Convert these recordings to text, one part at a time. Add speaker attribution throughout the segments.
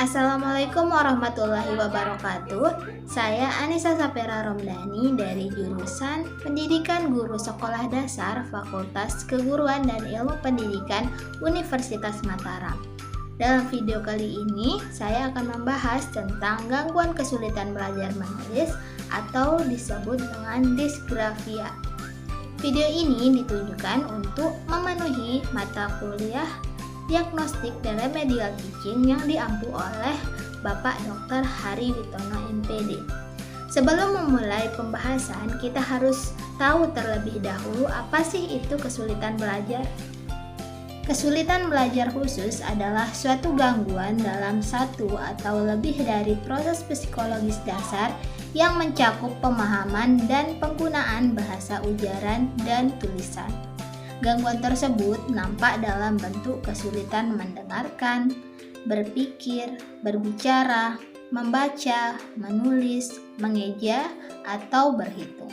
Speaker 1: Assalamualaikum warahmatullahi wabarakatuh. Saya Anissa Sapera Romdani dari jurusan Pendidikan Guru Sekolah Dasar Fakultas Keguruan dan Ilmu Pendidikan Universitas Mataram. Dalam video kali ini, saya akan membahas tentang gangguan kesulitan belajar menulis atau disebut dengan disgrafia. Video ini ditujukan untuk memenuhi mata kuliah Diagnostik dan Remedial Teaching yang diampu oleh Bapak Dr. Hari Witono MPD. Sebelum memulai pembahasan, kita harus tahu terlebih dahulu apa sih itu kesulitan belajar. Kesulitan belajar khusus adalah suatu gangguan dalam satu atau lebih dari proses psikologis dasar yang mencakup pemahaman dan penggunaan bahasa ujaran dan tulisan. Gangguan tersebut nampak dalam bentuk kesulitan mendengarkan, berpikir, berbicara, membaca, menulis, mengeja, atau berhitung.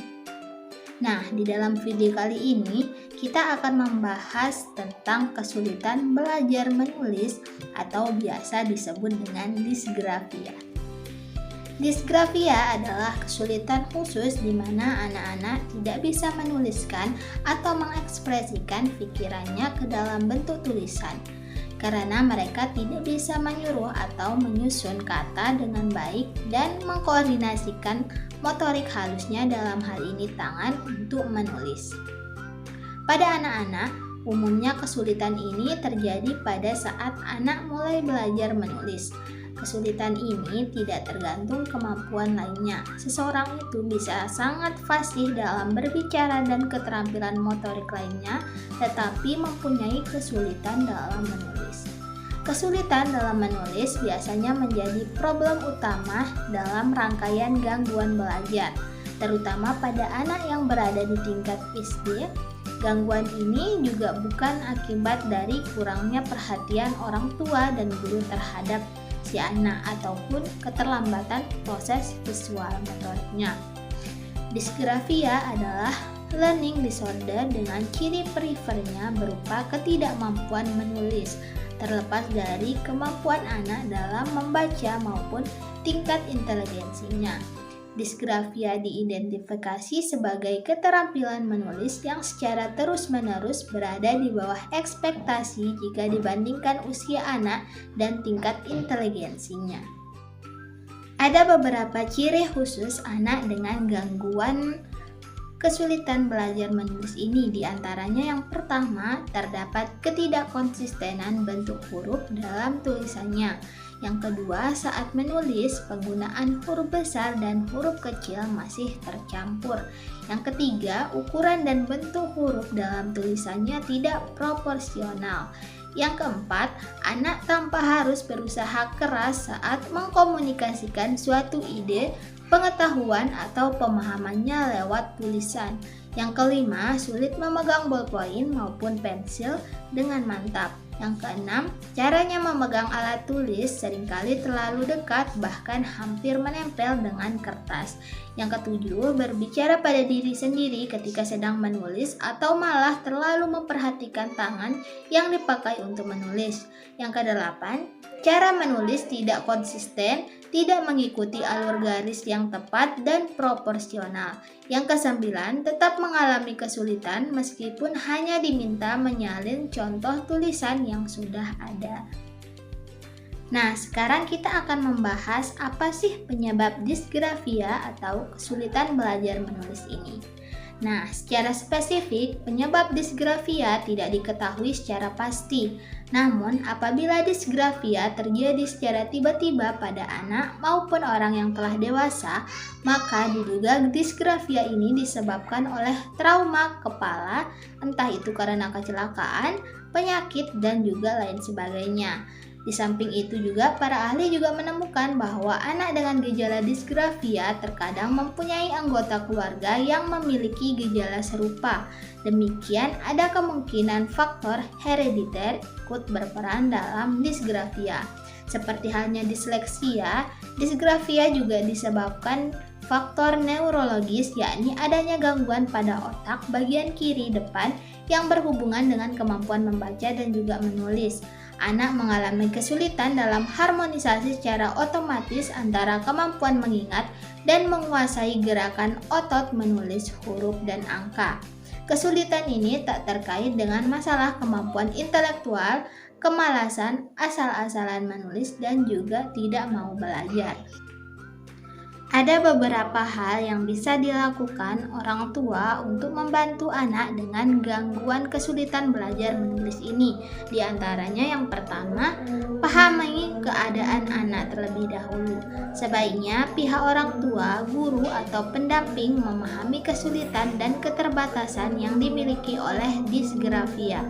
Speaker 1: Nah, di dalam video kali ini kita akan membahas tentang kesulitan belajar menulis atau biasa disebut dengan disgrafia. Disgrafia adalah kesulitan khusus di mana anak-anak tidak bisa menuliskan atau mengekspresikan pikirannya ke dalam bentuk tulisan karena mereka tidak bisa menyuruh atau menyusun kata dengan baik dan mengkoordinasikan motorik halusnya, dalam hal ini tangan, untuk menulis. Pada anak-anak, umumnya kesulitan ini terjadi pada saat anak mulai belajar menulis. Kesulitan ini tidak tergantung kemampuan lainnya. Seseorang itu bisa sangat fasih dalam berbicara dan keterampilan motorik lainnya, tetapi mempunyai kesulitan dalam menulis. Kesulitan dalam menulis biasanya menjadi problem utama dalam rangkaian gangguan belajar, terutama pada anak yang berada di tingkat SD. Gangguan ini juga bukan akibat dari kurangnya perhatian orang tua dan guru terhadap si anak ataupun keterlambatan proses visual motoriknya. Disgrafia adalah learning disorder dengan ciri perifernya berupa ketidakmampuan menulis, terlepas dari kemampuan anak dalam membaca maupun tingkat inteligensinya. Disgrafia diidentifikasi sebagai keterampilan menulis yang secara terus-menerus berada di bawah ekspektasi jika dibandingkan usia anak dan tingkat inteligensinya. Ada beberapa ciri khusus anak dengan gangguan kesulitan belajar menulis ini. Di antaranya yang pertama, terdapat ketidakkonsistenan bentuk huruf dalam tulisannya. Yang kedua, saat menulis, penggunaan huruf besar dan huruf kecil masih tercampur. Yang ketiga, ukuran dan bentuk huruf dalam tulisannya tidak proporsional. Yang keempat, anak tanpa harus berusaha keras saat mengkomunikasikan suatu ide, pengetahuan, atau pemahamannya lewat tulisan. Yang kelima, sulit memegang ballpoint maupun pensil dengan mantap. Yang keenam, caranya memegang alat tulis seringkali terlalu dekat, bahkan hampir menempel dengan kertas. Yang ketujuh, berbicara pada diri sendiri ketika sedang menulis atau malah terlalu memperhatikan tangan yang dipakai untuk menulis. Yang kedelapan, cara menulis tidak konsisten, tidak mengikuti alur garis yang tepat dan proporsional. Yang kesembilan, tetap mengalami kesulitan meskipun hanya diminta menyalin contoh tulisan yang sudah ada. Nah, sekarang kita akan membahas apa sih penyebab disgrafia atau kesulitan belajar menulis ini. Nah, secara spesifik, penyebab disgrafia tidak diketahui secara pasti. Namun, apabila disgrafia terjadi secara tiba-tiba pada anak maupun orang yang telah dewasa, maka diduga disgrafia ini disebabkan oleh trauma kepala, entah itu karena kecelakaan, penyakit, dan juga lain sebagainya. Di samping itu juga para ahli juga menemukan bahwa anak dengan gejala disgrafia terkadang mempunyai anggota keluarga yang memiliki gejala serupa. Demikian ada kemungkinan faktor herediter ikut berperan dalam disgrafia. Seperti halnya disleksia, disgrafia juga disebabkan faktor neurologis, yakni adanya gangguan pada otak bagian kiri depan yang berhubungan dengan kemampuan membaca dan juga menulis. anak mengalami kesulitan dalam harmonisasi secara otomatis antara kemampuan mengingat dan menguasai gerakan otot menulis huruf dan angka. Kesulitan ini tak terkait dengan masalah kemampuan intelektual, kemalasan, asal-asalan menulis, dan juga tidak mau belajar. Ada beberapa hal yang bisa dilakukan orang tua untuk membantu anak dengan gangguan kesulitan belajar menulis ini. Di antaranya yang pertama, pahami keadaan anak terlebih dahulu. Sebaiknya pihak orang tua, guru, atau pendamping memahami kesulitan dan keterbatasan yang dimiliki oleh disgrafia.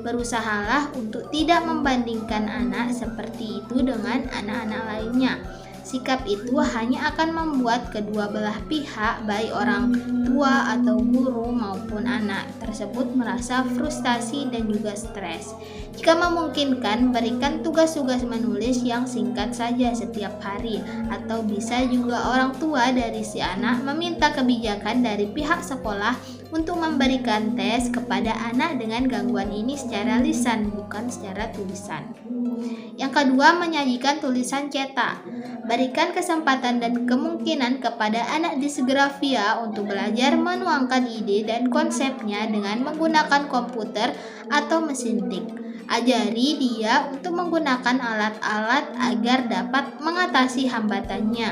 Speaker 1: Berusahalah untuk tidak membandingkan anak seperti itu dengan anak-anak lainnya. Sikap itu hanya akan membuat kedua belah pihak, baik orang tua atau guru maupun anak tersebut, merasa frustasi dan juga stres. Jika memungkinkan, berikan tugas-tugas menulis yang singkat saja setiap hari, atau bisa juga orang tua dari si anak meminta kebijakan dari pihak sekolah untuk memberikan tes kepada anak dengan gangguan ini secara lisan, bukan secara tulisan. Yang kedua, menyajikan tulisan cetak. Berikan kesempatan dan kemungkinan kepada anak disgrafia untuk belajar menuangkan ide dan konsepnya dengan menggunakan komputer atau mesin tik. Ajari dia untuk menggunakan alat-alat agar dapat mengatasi hambatannya.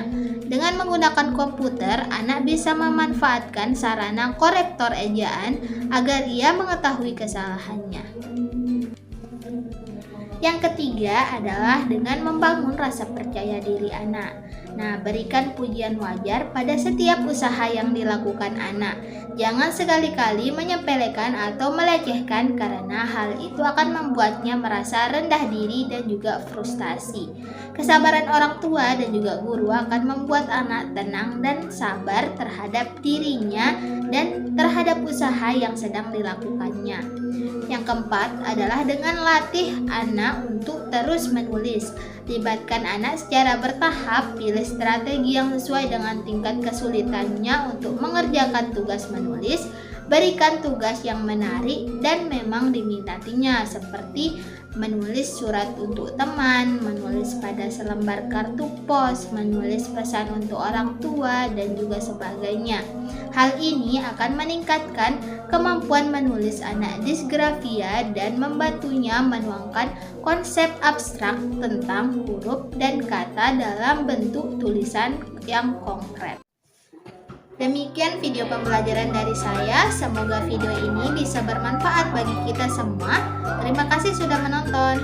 Speaker 1: Dengan menggunakan komputer, anak bisa memanfaatkan sarana korektor ejaan agar ia mengetahui kesalahannya. Yang ketiga adalah dengan membangun rasa percaya diri anak. Nah, berikan pujian wajar pada setiap usaha yang dilakukan anak. Jangan sekali-kali menyepelekan atau melecehkan, karena hal itu akan membuatnya merasa rendah diri dan juga frustasi. Kesabaran orang tua dan juga guru akan membuat anak tenang dan sabar terhadap dirinya dan terhadap usaha yang sedang dilakukannya. Yang keempat adalah dengan latih anak untuk terus menulis. Libatkan anak secara bertahap, pilih strategi yang sesuai dengan tingkat kesulitannya untuk mengerjakan tugas menulis. Berikan tugas yang menarik dan memang diminatinya, seperti menulis surat untuk teman, menulis pada selembar kartu pos, menulis pesan untuk orang tua, dan juga sebagainya. Hal ini akan meningkatkan kemampuan menulis anak disgrafia dan membantunya menuangkan konsep abstrak tentang huruf dan kata dalam bentuk tulisan yang konkret. Demikian video pembelajaran dari saya. Semoga video ini bisa bermanfaat bagi kita semua. Terima kasih sudah menonton.